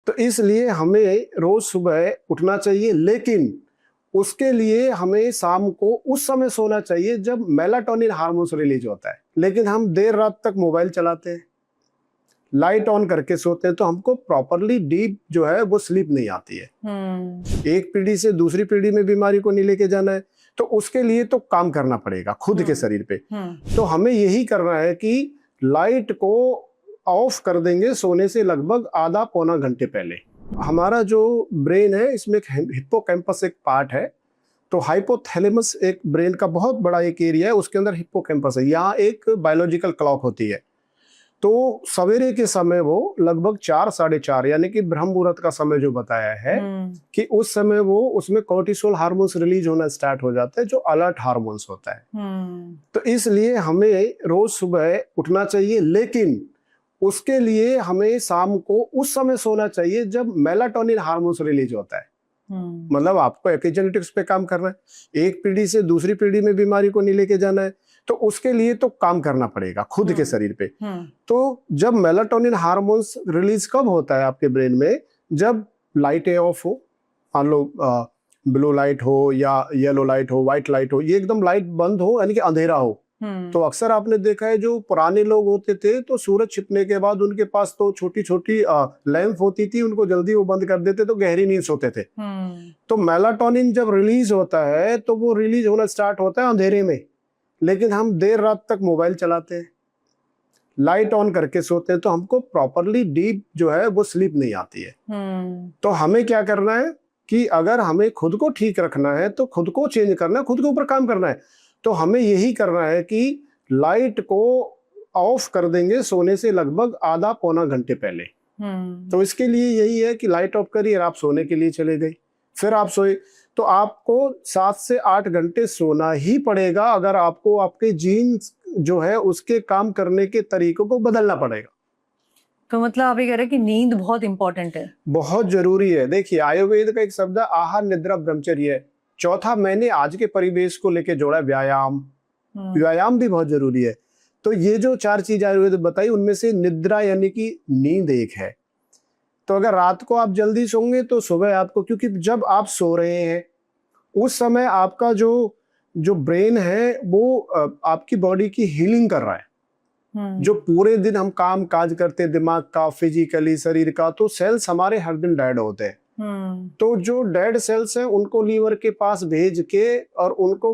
तो इसलिए हमें रोज सुबह उठना चाहिए, लेकिन उसके लिए हमें शाम को उस समय सोना चाहिए जब मेलाटोनिन हार्मोन्स रिलीज होता है। लेकिन हम देर रात तक मोबाइल चलाते हैं, लाइट ऑन करके सोते हैं, तो हमको प्रॉपरली डीप जो है वो स्लीप नहीं आती है। एक पीढ़ी से दूसरी पीढ़ी में बीमारी को नहीं लेके जाना है, तो उसके लिए तो काम करना पड़ेगा खुद के शरीर पे। तो हमें यही करना है कि लाइट को ऑफ कर देंगे सोने से लगभग आधा पौना घंटे पहले। हमारा जो ब्रेन है इसमें एक हिप्पोकैम्पस एक पार्ट है, तो हाइपोथैलेमस एक ब्रेन का बहुत बड़ा एक एरिया है, उसके अंदर हिप्पोकैम्पस है। यहाँ एक बायोलॉजिकल क्लॉक होती है, तो सवेरे के समय वो लगभग 4 साढ़े 4 यानी कि ब्रह्म मुहूर्त का समय जो बताया है कि उस समय वो उसमें कोर्टिसोल हार्मोन्स रिलीज होना स्टार्ट हो जाता है, जो अलर्ट हार्मोन्स होता है। तो इसलिए हमें रोज सुबह उठना चाहिए, लेकिन उसके लिए हमें शाम को उस समय सोना चाहिए जब मेलाटोनिन हार्मोन्स रिलीज होता है। मतलब आपको एपिजेनेटिक्स पे काम करना है, एक पीढ़ी से दूसरी पीढ़ी में बीमारी को नहीं लेके जाना है, तो उसके लिए तो काम करना पड़ेगा खुद के शरीर पे। तो जब मेलाटोनिन हार्मोन्स रिलीज कब होता है आपके ब्रेन में? जब लाइटें ऑफ हो, मान लो ब्लू लाइट हो या येलो लाइट हो, व्हाइट लाइट हो, ये एकदम लाइट बंद हो यानी कि अंधेरा हो। तो अक्सर आपने देखा है जो पुराने लोग होते थे तो सूरज छिपने के बाद उनके पास तो छोटी छोटी लैंप होती थी, उनको जल्दी वो बंद कर देते तो गहरी नींद सोते थे। तो मेलाटोनिन जब रिलीज होता है तो वो रिलीज होना स्टार्ट होता है अंधेरे में, लेकिन हम देर रात तक मोबाइल चलाते हैं, लाइट ऑन करके सोते हैं, तो हमको प्रॉपरली डीप जो है वो स्लीप नहीं आती है। तो हमें क्या करना है कि अगर हमें खुद को ठीक रखना है तो खुद को चेंज करना है, खुद के ऊपर काम करना है। तो हमें यही करना है कि लाइट को ऑफ कर देंगे सोने से लगभग आधा पौना घंटे पहले। तो इसके लिए यही है कि लाइट ऑफ करिए और आप सोने के लिए चले गए, फिर आप सोए, तो आपको 7 से 8 घंटे सोना ही पड़ेगा। अगर आपको आपके जीन्स जो है उसके काम करने के तरीकों को बदलना पड़ेगा। तो मतलब आप ये कह रहे हैं कि नींद बहुत इंपॉर्टेंट है, बहुत जरूरी है। देखिए आयुर्वेद का एक शब्द है आहार निद्रा ब्रह्मचर्य है। चौथा मैंने आज के परिवेश को लेके जोड़ा व्यायाम। व्यायाम भी बहुत जरूरी है। तो ये जो 4 चीज आयुर्वेद बताई उनमें से निद्रा यानी कि नींद एक है। तो अगर रात को आप जल्दी सोंगे तो सुबह आपको, क्योंकि जब आप सो रहे हैं उस समय आपका जो ब्रेन है वो आपकी बॉडी की हीलिंग कर रहा है। जो पूरे दिन हम काम काज करते हैं दिमाग का, फिजिकली शरीर का, तो सेल्स हमारे हर दिन डेड होते हैं। तो जो डेड सेल्स हैं उनको लीवर के पास भेज के और उनको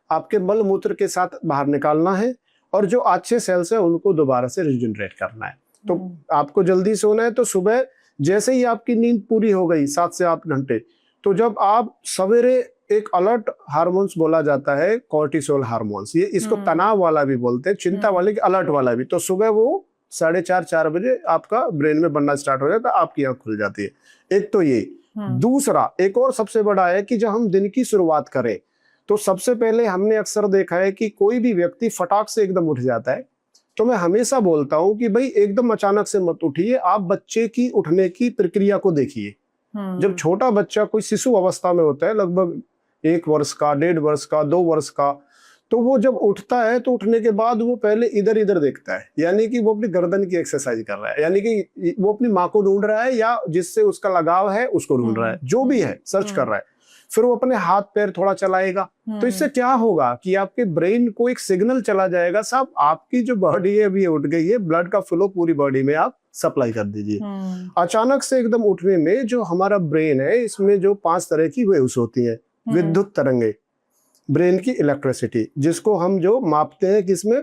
आपके मल मूत्र के साथ बाहर निकालना है, और जो अच्छे सेल्स हैं उनको दोबारा से रिजनरेट करना है। तो आपको जल्दी सोना है, तो सुबह जैसे ही आपकी नींद पूरी हो गई 7 से 8 घंटे, तो जब आप सवेरे एक अलर्ट हार्मोन्स बोला जाता है कोर्टिसोल हार्मोन्स, ये इसको तनाव वाला भी बोलते हैं, चिंता वाले की अलर्ट वाला भी। तो सुबह वो 4:30-4 बजे आपका ब्रेन में बनना स्टार्ट हो जाता है, आपकी आंख खुल जाती है। एक तो ये। दूसरा एक और सबसे बड़ा है कि जब हम दिन की शुरुआत करें तो सबसे पहले हमने अक्सर देखा है कि कोई भी व्यक्ति फटाक से एकदम उठ जाता है। तो मैं हमेशा बोलता हूं कि भाई एकदम अचानक से मत उठिए, आप बच्चे की उठने की प्रक्रिया को देखिए। जब छोटा बच्चा कोई शिशु अवस्था में होता है, लगभग 1 वर्ष का, 1.5 वर्ष का, 2 वर्ष का, तो वो जब उठता है तो उठने के बाद वो पहले इधर इधर देखता है, यानी कि वो अपनी गर्दन की एक्सरसाइज कर रहा है, यानी कि वो अपनी माँ को ढूंढ रहा है या जिससे उसका लगाव है उसको ढूंढ रहा है, जो भी है सर्च कर रहा है। फिर वो अपने हाथ पैर थोड़ा चलाएगा। तो इससे क्या होगा कि आपके ब्रेन को एक सिग्नल चला जाएगा, साहब आपकी जो बॉडी है अभी उठ गई है, ब्लड का फ्लो पूरी बॉडी में आप सप्लाई कर दीजिए। अचानक से एकदम उठने में जो हमारा ब्रेन है इसमें जो 5 तरह की वेव्स होती है, विद्युत तरंगे, ब्रेन की इलेक्ट्रिसिटी, जिसको हम जो मापते हैं किसमें,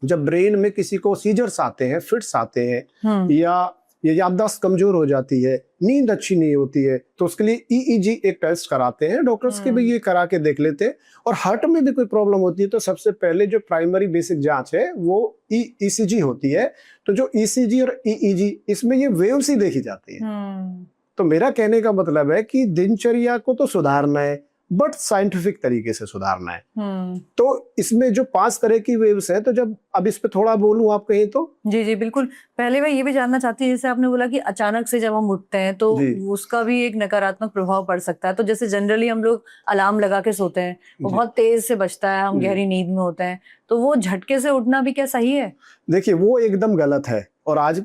जब ब्रेन में किसी को सीजर्स आते हैं, फिट्स आते हैं, या ये याददाश्त कमजोर हो जाती है, नींद अच्छी नहीं होती है, तो उसके लिए ईईजी एक टेस्ट कराते हैं डॉक्टर्स के भी, ये करा के देख लेते हैं। और हार्ट में भी कोई प्रॉब्लम होती है तो सबसे पहले जो प्राइमरी बेसिक जांच है वो ईसीजी होती है। तो जो ईसीजी और ईईजी इसमें ये वेव्स ही देखी जाती है। तो मेरा कहने का मतलब है कि दिनचर्या को तो सुधारना है, बट साइंटिफिक तरीके से सुधारना है। तो इसमें जो 5 तरह की वेव्स हैं, तो जब अब इस पे थोड़ा बोलूं आप कहें तो। जी जी बिल्कुल। पहले मैं ये भी जानना चाहती हूँ, जैसे आपने बोला कि अचानक से जब हम उठते हैं तो उसका भी एक नकारात्मक प्रभाव पड़ सकता है। तो जैसे जनरली हम लोग अलार्म लगा के सोते हैं, वो बहुत तेज से बजता है, हम गहरी नींद में होते हैं, तो वो झटके से उठना भी क्या सही है? देखिए वो एकदम गलत है और आज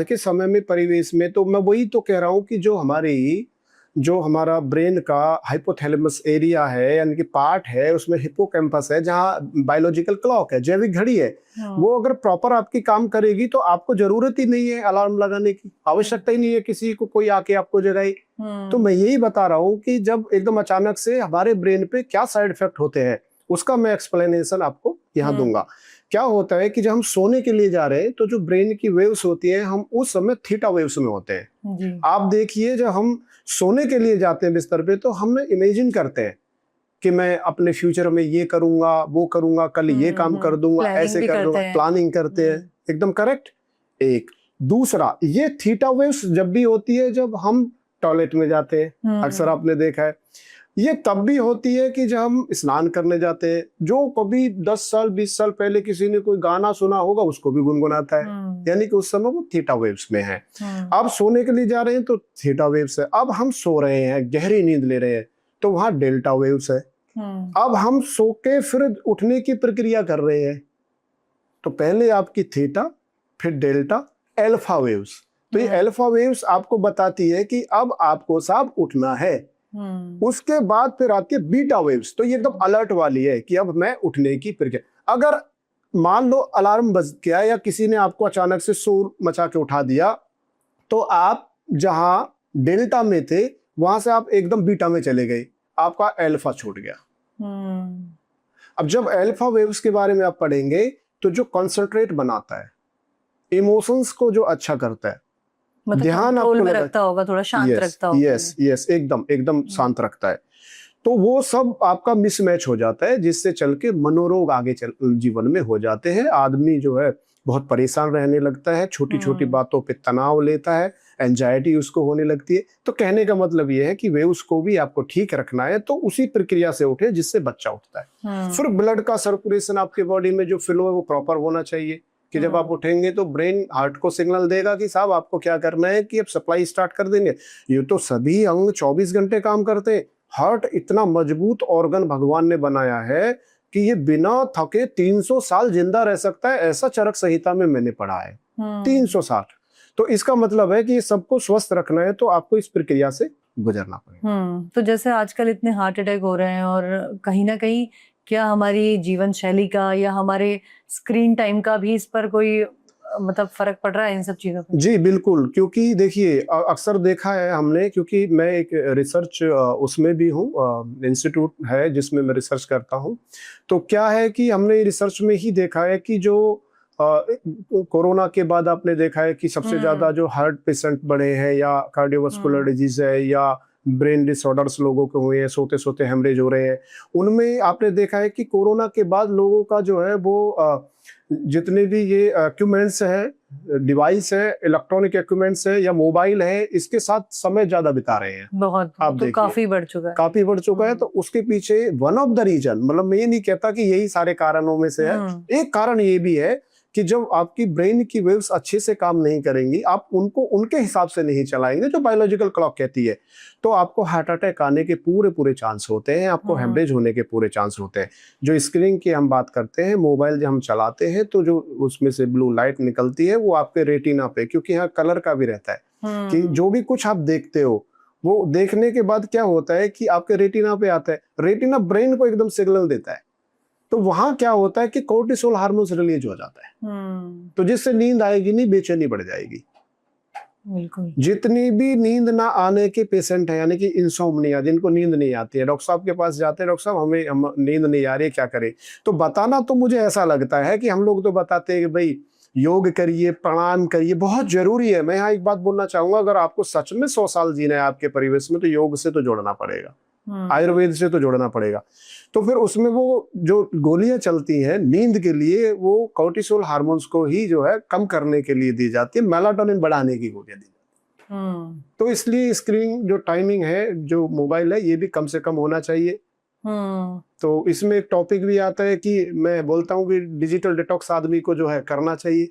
के समय में परिवेश में तो मैं वही तो कह रहा हूँ कि जो हमारा ब्रेन का हाइपोथैलेमस एरिया है, यानी कि पार्ट है, उसमें हिप्पोकैम्पस है, जहाँ बायोलॉजिकल क्लॉक है, जैविक घड़ी है, वो अगर प्रॉपर आपकी काम करेगी तो आपको जरूरत ही नहीं है अलार्म लगाने की, आवश्यकता ही नहीं है किसी को कोई आके आपको जगाए। तो मैं यही बता रहा हूँ कि जब एकदम अचानक से हमारे ब्रेन पे क्या साइड इफेक्ट होते हैं उसका मैं एक्सप्लेनेशन आपको यहाँ दूंगा। क्या होता है कि जब हम सोने के लिए जा रहे हैं तो जो ब्रेन की वेव्स होती हैं, हम उस समय थीटा वेव्स में होते हैं। आप देखिए, जब हम सोने के लिए जाते हैं बिस्तर पे तो हम इमेजिन करते हैं कि मैं अपने फ्यूचर में ये करूंगा, वो करूंगा, कल ये काम कर दूंगा, ऐसे कर दूंगा, प्लानिंग करते हैं, एकदम करेक्ट। एक दूसरा, ये थीटा वेव्स जब भी होती है जब हम टॉयलेट में जाते हैं, अक्सर आपने देखा है। ये तब भी होती है कि जब हम स्नान करने जाते हैं, जो कभी 10 साल 20 साल पहले किसी ने कोई गाना सुना होगा उसको भी गुनगुनाता है, यानी कि उस समय वो थीटा वेव्स में है। अब सोने के लिए जा रहे हैं तो थीटा वेव्स है। अब हम सो रहे हैं, गहरी नींद ले रहे हैं, तो वहां डेल्टा वेव्स है। अब हम सो के फिर उठने की प्रक्रिया कर रहे हैं, तो पहले आपकी थीटा, फिर डेल्टा, अल्फा वेव्स। तो ये अल्फा वेव्स आपको बताती है कि अब आपको साहब उठना है। उसके बाद फिर आती है बीटा वेव्स, तो ये एकदम अलर्ट वाली है कि अब मैं उठने की प्रक्रिया। अगर मान लो अलार्म बज गया या किसी ने आपको अचानक से शोर मचा के उठा दिया, तो आप जहां डेल्टा में थे वहां से आप एकदम बीटा में चले गए, आपका अल्फा छूट गया। अब जब अल्फा वेव्स के बारे में आप पढ़ेंगे तो जो कंसंट्रेट बनाता है, इमोशंस को जो अच्छा करता है, मतलब ध्यान आपको में रखता होगा, थोड़ा शांत रखता होगा। यस, एकदम शांत रखता है, तो वो सब आपका मिसमैच हो जाता है, जिससे चल के मनोरोग आगे जीवन में हो जाते हैं। आदमी जो है बहुत परेशान रहने लगता है, छोटी छोटी बातों पे तनाव लेता है, एंजाइटी उसको होने लगती है। तो कहने का मतलब ये है कि वे उसको भी आपको ठीक रखना है, तो उसी प्रक्रिया से उठे जिससे बच्चा उठता है। फिर ब्लड का सर्कुलेशन आपके बॉडी में जो फ्लो है वो प्रॉपर होना चाहिए, कि जब आप उठेंगे तो ब्रेन हार्ट को सिग्नल देगा कि साहब आपको क्या करना है, कि अब सप्लाई स्टार्ट कर देंगे। ये तो सभी अंग 24 घंटे काम करते हैं। हार्ट इतना मजबूत ऑर्गन भगवान ने बनाया है कि ये बिना थके 300 साल जिंदा रह सकता है, ऐसा चरक संहिता में मैंने पढ़ा है। 360। तो इसका मतलब है कि ये सबको स्वस्थ रखना है तो आपको इस प्रक्रिया से गुजरना पड़ेगा। तो जैसे आजकल इतने हार्ट अटैक हो रहे हैं, और कहीं ना कहीं क्या हमारी जीवन शैली का या हमारे स्क्रीन टाइम का भी इस पर कोई मतलब फर्क पड़ रहा है इन सब चीजों पर? जी बिल्कुल, क्योंकि देखिए अक्सर देखा है हमने, क्योंकि मैं एक रिसर्च उसमें भी हूँ, इंस्टीट्यूट है जिसमें मैं रिसर्च करता हूँ। तो क्या है कि हमने रिसर्च में ही देखा है कि जो कोरोना के बाद आपने देखा है कि सबसे ज्यादा जो हार्ट पेशेंट बढ़े हैं, या कार्डियोवास्कुलर डिजीज है, या ब्रेन डिसऑर्डर्स लोगों को हुए हैं, सोते सोते हेमरेज हो रहे हैं, उनमें आपने देखा है कि कोरोना के बाद लोगों का जो है वो जितने भी ये इक्विपमेंट्स है, डिवाइस है, इलेक्ट्रॉनिक इक्विपमेंट्स है या मोबाइल है, इसके साथ समय ज्यादा बिता रहे हैं। बहुत, आप तो काफी बढ़ चुका है। तो उसके पीछे वन ऑफ द रीजन, मतलब मैं ये नहीं कहता कि यही सारे कारणों में से है, एक कारण ये भी है कि जब आपकी ब्रेन की वेव्स अच्छे से काम नहीं करेंगी, आप उनको उनके हिसाब से नहीं चलाएंगे जो बायोलॉजिकल क्लॉक कहती है, तो आपको हार्ट अटैक आने के पूरे चांस होते हैं, आपको हेमरेज होने के पूरे चांस होते हैं। जो स्क्रीन की हम बात करते हैं, मोबाइल जब हम चलाते हैं तो जो उसमें से ब्लू लाइट निकलती है वो आपके रेटिना पे, क्योंकि यहाँ कलर का भी रहता है कि जो भी कुछ आप देखते हो वो देखने के बाद क्या होता है कि आपके रेटिना पे आता है, रेटिना ब्रेन को एकदम सिग्नल देता है, तो वहां क्या होता है कि कोर्टिसोल हार्मोन्स रिलीज हो जाता है, तो जिससे नींद आएगी नहीं, बेचैनी बढ़ जाएगी। बिल्कुल। जितनी भी नींद ना आने के पेशेंट है, यानी कि इंसोम्निया, जिनको नींद नहीं आती है, डॉक्टर साहब के पास जाते हैं, डॉक्टर साहब हम नींद नहीं आ रही है, क्या करें? तो बताना तो मुझे ऐसा लगता है कि हम लोग तो बताते हैं कि भाई योग करिए, प्राणायाम करिए, बहुत जरूरी है। मैं यहाँ एक बात बोलना चाहूंगा, अगर आपको सच में 100 साल जीना है आपके परिवेश में, तो योग से तो जोड़ना पड़ेगा, आयुर्वेद से तो जोड़ना पड़ेगा। तो फिर उसमें वो जो गोलियां चलती हैं नींद के लिए, वो कोर्टिसोल हार्मोन्स को ही जो है कम करने के लिए दी जाती है, मेलाटोनिन बढ़ाने की गोलियां दी जाती है। तो इसलिए स्क्रीन जो टाइमिंग है, जो मोबाइल है, ये भी कम से कम होना चाहिए। तो इसमें एक टॉपिक भी आता है कि मैं बोलता हूँ कि डिजिटल डिटॉक्स आदमी को जो है करना चाहिए,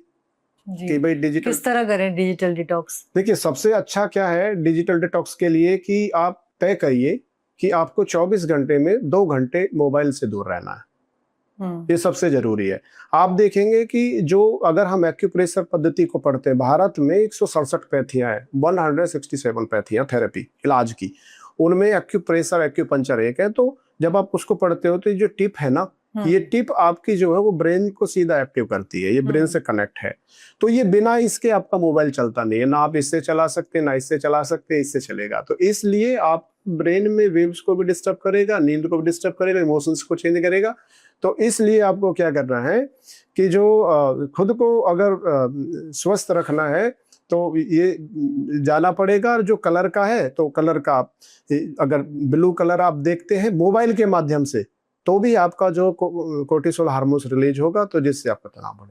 कि भाई डिजिटल किस तरह करें डिजिटल डिटॉक्स? देखिए सबसे अच्छा क्या है डिजिटल डिटॉक्स के लिए, कि आप तय करिए कि आपको 24 घंटे में 2 घंटे मोबाइल से दूर रहना है। ये सबसे जरूरी है। आप देखेंगे कि जो अगर हम एक्यूप्रेशर पद्धति को पढ़ते हैं, भारत में 167 पैथियां हैं, 167 पैथियां थेरेपी इलाज की, उनमें एक्यूप्रेशर एक्यूपंचर एक है। तो जब आप उसको पढ़ते हो तो ये जो टिप है ना, ये टिप आपकी जो है वो ब्रेन को सीधा एक्टिव करती है, ये ब्रेन से कनेक्ट है। तो ये बिना इसके आपका मोबाइल चलता नहीं है, ना आप इससे चला सकते, ना इससे चला सकते, इससे चलेगा। तो इसलिए आप ब्रेन में वेव्स को भी डिस्टर्ब करेगा, नींद को भी डिस्टर्ब करेगा, इमोशंस को चेंज करेगा। तो इसलिए आपको क्या करना है कि जो खुद को अगर स्वस्थ रखना है तो ये जाना पड़ेगा। और जो कलर का है तो कलर का अगर ब्लू कलर आप देखते हैं मोबाइल के माध्यम से तो भी आपका जो कोर्टिसोल हार्मोन्स रिलीज होगा, तो जिससे आपका तनाव बढ़ेगा।